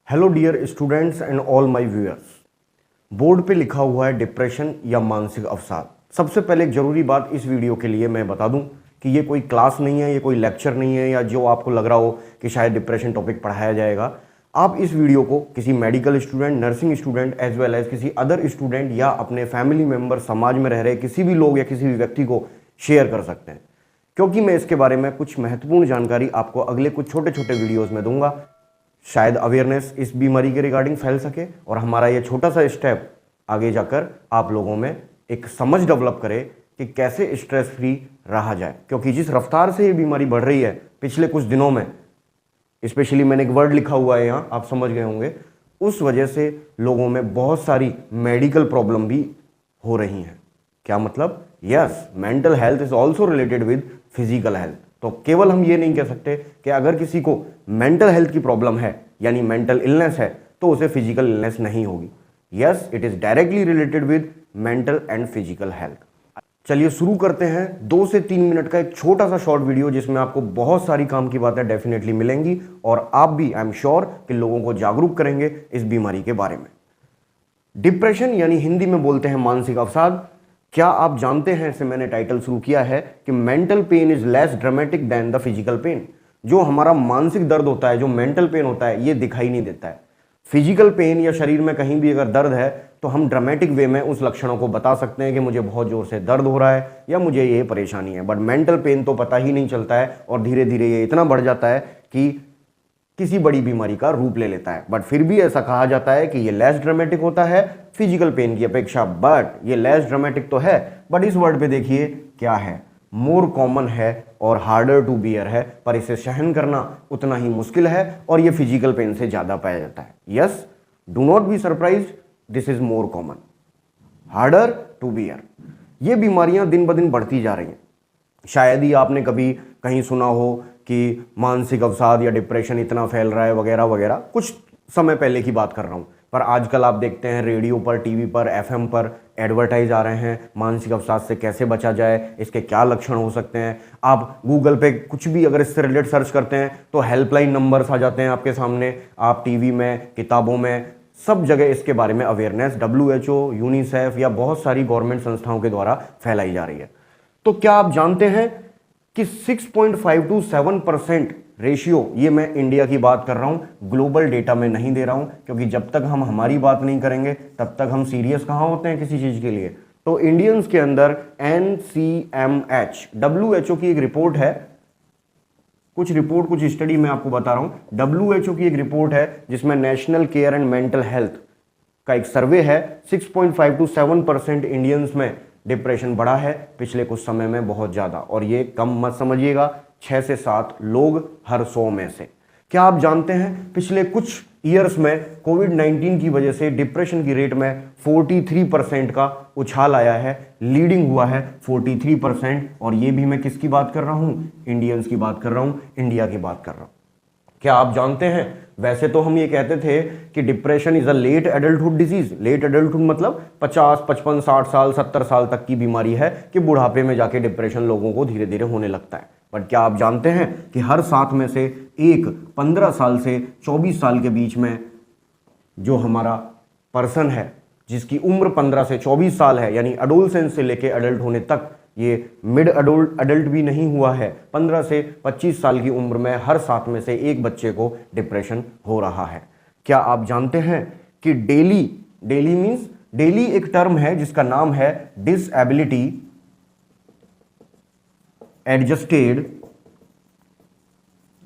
Hello dear students and all my viewers. Board पे लिखा हुआ है डिप्रेशन या मानसिक अवसाद। सबसे पहले एक जरूरी बात इस वीडियो के लिए मैं बता दूं कि ये कोई क्लास नहीं है, ये कोई लेक्चर नहीं है, या जो आपको लग रहा हो कि शायद डिप्रेशन टॉपिक पढ़ाया जाएगा। आप इस वीडियो को किसी medical student, nursing student as well as किसी अदर स्टूडेंट या अपने फैमिली मेंबर, समाज में रह रहे किसी भी लोग या किसी भी व्यक्ति को शेयर कर सकते हैं, क्योंकि मैं इसके बारे में कुछ महत्वपूर्ण जानकारी आपको अगले कुछ छोटे छोटे वीडियोस में दूंगा। शायद अवेयरनेस इस बीमारी के रिगार्डिंग फैल सके और हमारा ये छोटा सा स्टेप आगे जाकर आप लोगों में एक समझ डेवलप करे कि कैसे स्ट्रेस फ्री रहा जाए। क्योंकि जिस रफ्तार से ये बीमारी बढ़ रही है पिछले कुछ दिनों में, स्पेशली मैंने एक वर्ड लिखा हुआ है यहाँ, आप समझ गए होंगे, उस वजह से लोगों में बहुत सारी मेडिकल प्रॉब्लम भी हो रही हैं। क्या मतलब? Yes, mental health is also related with physical health. तो केवल हम ये नहीं कह सकते कि अगर किसी को मेंटल हेल्थ की प्रॉब्लम है यानी मेंटल इलनेस है तो उसे फिजिकल इलनेस नहीं होगी। Yes, it is directly related with mental and physical health. चलिए शुरू करते हैं 2 से 3 मिनट का एक छोटा सा शॉर्ट वीडियो जिसमें आपको बहुत सारी काम की बातें डेफिनेटली मिलेंगी और आप भी आई एम श्योर कि लोगों को जागरूक करेंगे इस बीमारी के बारे में। डिप्रेशन यानी हिंदी में बोलते हैं मानसिक अवसाद। क्या आप जानते हैं, से मैंने टाइटल शुरू किया है कि mental pain is less dramatic than the physical pain. जो हमारा मानसिक दर्द होता है, जो मेंटल पेन होता है, ये दिखाई नहीं देता है। फिजिकल पेन या शरीर में कहीं भी अगर दर्द है तो हम ड्रामेटिक वे में उस लक्षणों को बता सकते हैं कि मुझे बहुत जोर से दर्द हो रहा है या मुझे ये परेशानी है। बट मेंटल पेन तो पता ही नहीं चलता है और धीरे धीरे ये इतना बढ़ जाता है कि किसी बड़ी बीमारी का रूप ले लेता है। बट फिर भी ऐसा कहा जाता है कि ये लेस ड्रामेटिक होता है फिजिकल पेन की अपेक्षा। बट ये लेस ड्रामेटिक तो है, बट इस वर्ड पे देखिए क्या है, मोर कॉमन है और हार्डर टू बियर है, पर इसे सहन करना उतना ही मुश्किल है और ये फिजिकल पेन से ज्यादा पाया जाता है। Yes, do not be surprised, this is more common, harder to bear. ये बीमारियां दिन ब दिन बढ़ती जा रही हैं। शायद ही आपने कभी कहीं सुना हो कि मानसिक अवसाद या डिप्रेशन इतना फैल रहा है वगैरह वगैरह। कुछ समय पहले की बात कर रहा हूं, पर आजकल आप देखते हैं रेडियो पर, टीवी पर, एफएम पर एडवर्टाइज आ रहे हैं मानसिक अवसाद से कैसे बचा जाए, इसके क्या लक्षण हो सकते हैं। आप गूगल पे कुछ भी अगर इससे रिलेटेड सर्च करते हैं तो हेल्पलाइन नंबर्स आ जाते हैं आपके सामने। आप टीवी में, किताबों में, सब जगह इसके बारे में अवेयरनेस WHO, यूनिसेफ या बहुत सारी गवर्नमेंट संस्थाओं के द्वारा फैलाई जा रही है। तो क्या आप जानते हैं कि 6.5 to 7% रेशियो, ये मैं इंडिया की बात कर रहा हूं, ग्लोबल डेटा में नहीं दे रहा हूं, क्योंकि जब तक हम हमारी बात नहीं करेंगे तब तक हम सीरियस कहां होते हैं किसी चीज के लिए। तो इंडियंस के अंदर NCMH, WHO की एक रिपोर्ट है, कुछ स्टडी मैं आपको बता रहा हूं। WHO की एक रिपोर्ट है जिसमें national care and mental health का एक सर्वे है। 6.5 to 7% इंडियंस में डिप्रेशन बढ़ा है पिछले कुछ समय में बहुत ज्यादा, और ये कम मत समझिएगा, 6 से 7 लोग हर 100 में से। क्या आप जानते हैं पिछले कुछ ईयर्स में कोविड-19 की वजह से डिप्रेशन की रेट में 43% का उछाल आया है, लीडिंग हुआ है 43%। और ये भी मैं किसकी बात कर रहा हूं? इंडियंस की बात कर रहा हूं, इंडिया की बात कर रहा हूं। क्या आप जानते हैं, वैसे तो हम ये कहते थे कि depression is a late adulthood disease. Late adulthood मतलब 50, 55, 60 साल, 70 साल तक की बीमारी है कि बुढ़ापे में जाके डिप्रेशन लोगों को धीरे धीरे होने लगता है। बट क्या आप जानते हैं कि हर 7 में से एक 15 साल से 24 साल के बीच में जो हमारा पर्सन है जिसकी उम्र 15 से 24 साल है, यानी अडोलसेंस से लेके अडल्ट होने तक, ये मिड अडल्ट भी नहीं हुआ है, 15 से 25 साल की उम्र में हर 7 में से एक बच्चे को डिप्रेशन हो रहा है। क्या आप जानते हैं कि डेली मींस डेली एक टर्म है जिसका नाम है डिसएबिलिटी एडजस्टेड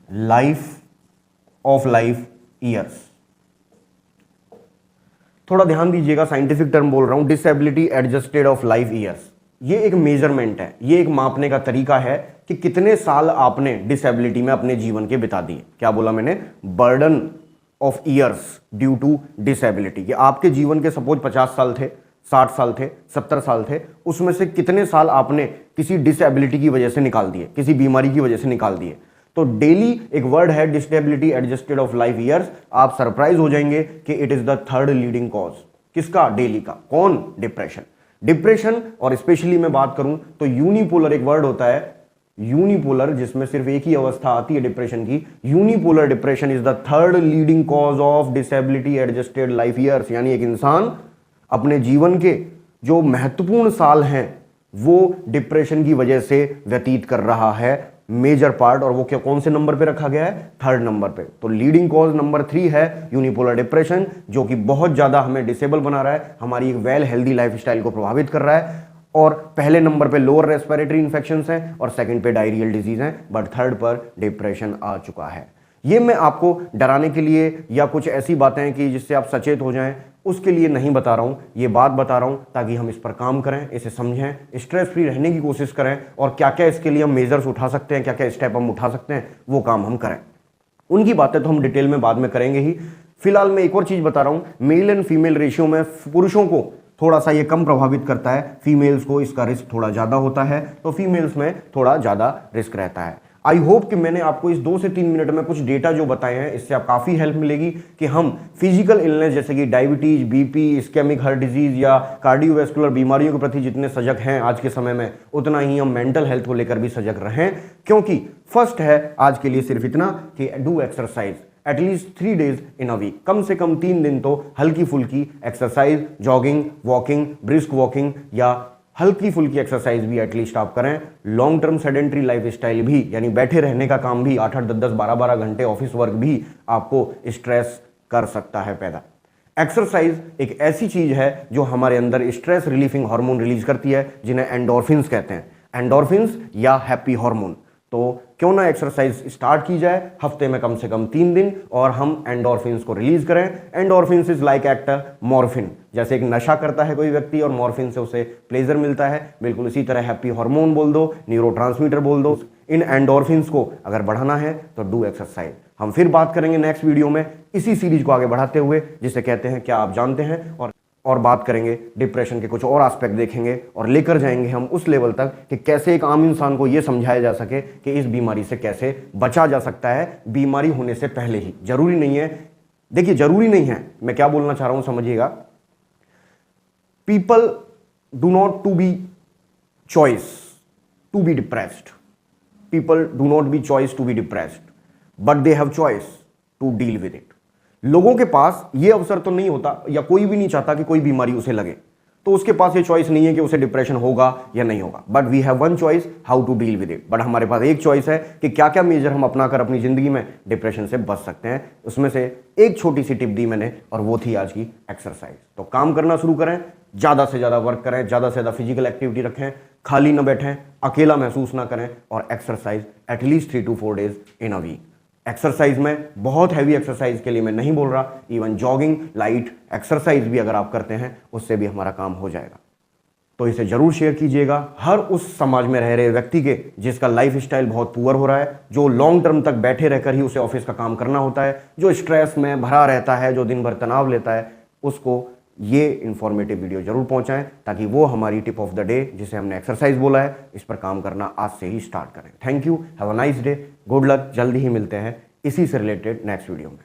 लाइफ ईयर्स। थोड़ा ध्यान दीजिएगा, साइंटिफिक टर्म बोल रहा हूं, disability adjusted of life years. ये एक मेजरमेंट है, ये एक मापने का तरीका है कि कितने साल आपने डिसेबिलिटी में अपने जीवन के बिता दिए। क्या बोला मैंने? Burden of years due to disability. कि आपके जीवन के सपोज 50 साल थे, 60 साल थे, 70 साल थे, उसमें से कितने साल आपने किसी डिसेबिलिटी की वजह से निकाल दिए, किसी बीमारी की वजह से निकाल दिए। तो डेली एक वर्ड है disability adjusted of life years. आप सरप्राइज हो जाएंगे कि it is the 3rd leading cause. किसका? डेली का। कौन? डिप्रेशन। डिप्रेशन, और स्पेशली मैं बात करूं तो यूनिपोलर एक वर्ड होता है यूनिपोलर, जिसमें सिर्फ एक ही अवस्था आती है डिप्रेशन की, unipolar depression is the third leading cause of disability adjusted life years. यानी एक इंसान अपने जीवन के जो महत्वपूर्ण साल हैं वो डिप्रेशन की वजह से व्यतीत कर रहा है, मेजर पार्ट। और वो क्या, कौन से नंबर पे रखा गया है? थर्ड नंबर पे। तो लीडिंग कॉज नंबर 3 है यूनिपोलर डिप्रेशन, जो कि बहुत ज्यादा हमें डिसेबल बना रहा है, हमारी एक वेल हेल्दी लाइफस्टाइल को प्रभावित कर रहा है। और पहले नंबर पे लोअर रेस्पिरेटरी इंफेक्शंस हैं और सेकंड पे डायरियल डिजीज हैं, बट थर्ड पर डिप्रेशन आ चुका है। ये मैं आपको डराने के लिए या कुछ ऐसी बातें कि जिससे आप सचेत हो जाएं उसके लिए नहीं बता रहा हूं, ये बात बता रहा हूं ताकि हम इस पर काम करें, इसे समझें, स्ट्रेस फ्री रहने की कोशिश करें और क्या क्या इसके लिए हम मेजर्स उठा सकते हैं, क्या क्या स्टेप हम उठा सकते हैं, वो काम हम करें। उनकी बातें तो हम डिटेल में बाद में करेंगे ही। फिलहाल मैं एक और चीज बता रहा हूं, मेल एंड फीमेल रेशियो में पुरुषों को थोड़ा सा ये कम प्रभावित करता है, फीमेल्स को इसका रिस्क थोड़ा ज्यादा होता है, तो फीमेल्स में थोड़ा ज्यादा रिस्क रहता है। आई होप कि मैंने आपको इस 2 से 3 मिनट में कुछ डेटा जो बताए हैं इससे आप काफी हेल्प मिलेगी कि हम फिजिकल इलनेस जैसे कि diabetes, BP, ischaemic heart disease या कार्डियोवैस्कुलर बीमारियों के प्रति जितने सजग हैं आज के समय में, उतना ही हम मेंटल हेल्थ को लेकर भी सजग रहें। क्योंकि फर्स्ट है आज के लिए सिर्फ इतना कि do exercise at least 3 days in a week. कम से कम 3 दिन तो हल्की फुल्की exercise, jogging, walking, brisk walking या हल्की फुल्की एक्सरसाइज भी एटलीस्ट आप करें। लॉन्ग टर्म सेडेंट्री लाइफस्टाइल भी, यानी बैठे रहने का काम भी 8-8, 10-10, 12-12 घंटे ऑफिस वर्क भी आपको स्ट्रेस कर सकता है पैदा। एक्सरसाइज एक ऐसी चीज है जो हमारे अंदर स्ट्रेस रिलीफिंग हार्मोन रिलीज करती है, जिन्हें एंडोर्फिन्स कहते हैं, एंडोर्फिन्स या हैप्पी हार्मोन। तो क्यों ना एक्सरसाइज स्टार्ट की जाए हफ्ते में कम से कम 3 दिन और हम एंडोर्फिन्स को रिलीज करें। Endorphins is like actor morphine, जैसे एक नशा करता है कोई व्यक्ति और मॉर्फिन से उसे प्लेजर मिलता है, बिल्कुल इसी तरह हैप्पी हार्मोन बोल दो, न्यूरोट्रांसमीटर बोल दो। इन एंडोर्फिन्स को अगर बढ़ाना है तो डू एक्सरसाइज। हम फिर बात करेंगे नेक्स्ट वीडियो में इसी सीरीज को आगे बढ़ाते हुए, जिसे कहते हैं क्या आप जानते हैं, और बात करेंगे डिप्रेशन के कुछ और एस्पेक्ट देखेंगे और लेकर जाएंगे हम उस लेवल तक कि कैसे एक आम इंसान को यह समझाया जा सके कि इस बीमारी से कैसे बचा जा सकता है बीमारी होने से पहले ही। जरूरी नहीं है, देखिए जरूरी नहीं है, मैं क्या बोलना चाह रहा हूं समझिएगा। People do not to be choice to be depressed, people do not be choice to be depressed, but they have choice to deal with it. लोगों के पास यह अवसर तो नहीं होता, या कोई भी नहीं चाहता कि कोई बीमारी उसे लगे, तो उसके पास ये चॉइस नहीं है कि उसे डिप्रेशन होगा या नहीं होगा। But we have one choice how to deal with it. But हमारे पास एक चॉइस है कि क्या क्या मेजर हम अपनाकर अपनी जिंदगी में डिप्रेशन से बच सकते हैं। उसमें से एक छोटी सी टिप दी मैंने और वो थी आज की एक्सरसाइज। तो काम करना शुरू करें, ज्यादा से ज्यादा वर्क करें, ज्यादा से ज्यादा फिजिकल एक्टिविटी रखें, खाली न बैठें, अकेला महसूस ना करें और exercise at least 3 to 4 days in a week. Exercise में बहुत हैवी एक्सरसाइज के लिए मैं नहीं बोल रहा, इवन जॉगिंग, लाइट एक्सरसाइज भी अगर आप करते हैं उससे भी हमारा काम हो जाएगा। तो इसे जरूर शेयर कीजिएगा हर उस समाज में रह रहे व्यक्ति के जिसका लाइफ स्टाइल बहुत पुअर हो रहा है, जो लॉन्ग टर्म तक बैठे रहकर ही उसे ऑफिस का काम करना होता है, जो स्ट्रेस में भरा रहता है, जो दिन भर तनाव लेता है, उसको ये इंफॉर्मेटिव वीडियो जरूर पहुंचाएं ताकि वो हमारी टिप ऑफ द डे, जिसे हमने एक्सरसाइज बोला है, इस पर काम करना आज से ही स्टार्ट करें। Thank you, have a nice day, good luck. जल्दी ही मिलते हैं इसी से रिलेटेड नेक्स्ट वीडियो में।